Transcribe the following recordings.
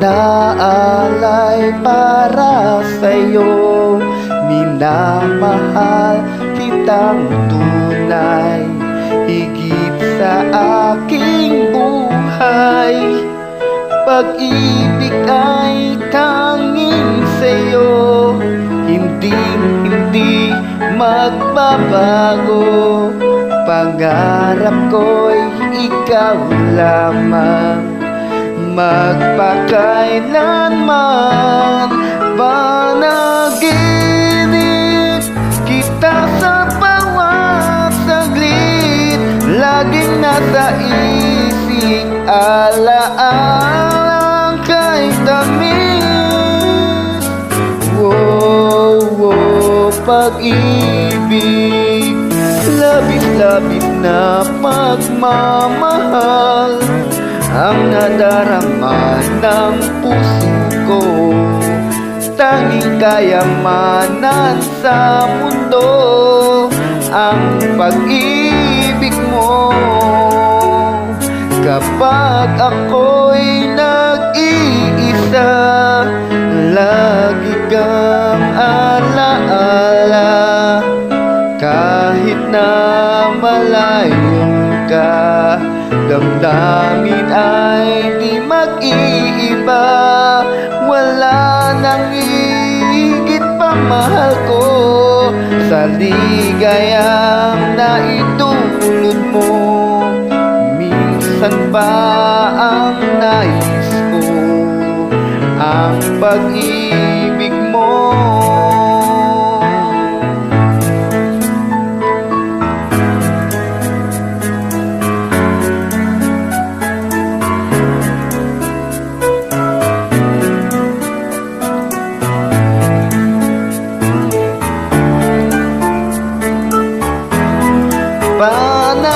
naalay para sa'yo. Minamahal kitang tunay, higit sa aking buhay. Pag-ibig ay tanging sa'yo, hindi magbabago. Pangarap ko'y ikaw lamang, magpakailanman. Panaginip kita sa bawat saglit, laging nasa isip, alaalang kay tamis. Pag-ibig, labis-labis na pagmamahal, ang nadarama ng puso ko. Tanging kayamanan sa mundo, ang pag-ibig mo. Kapag ako'y nag-iisa, lagi kang alaala. Kahit na malayo ka, damdamin ay di mag-iiba. Wala nang higit pa mahal ko sa ligayang naitulot mo. Minsan pa ang nais ko, ang pag-ibig mo.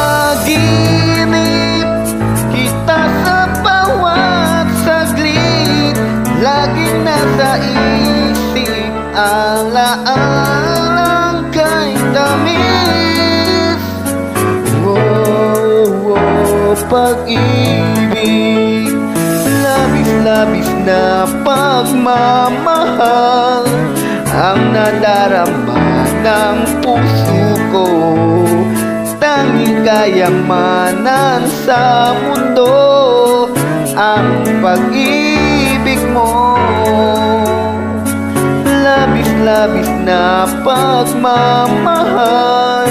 Panaginip kita sa bawat saglit, laging nasa isip, alaalang kay tamis. Pag-ibig, labis-labis na pagmamahal, ang nadarama ng puso ko. Tanging kayamanan sa mundo, ang pag-ibig mo. Labis-labis na pagmamahal,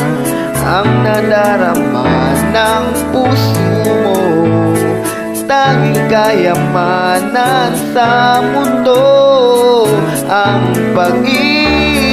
ang nadarama ng puso mo. Tanging kayamanan sa mundo, ang pag-ibig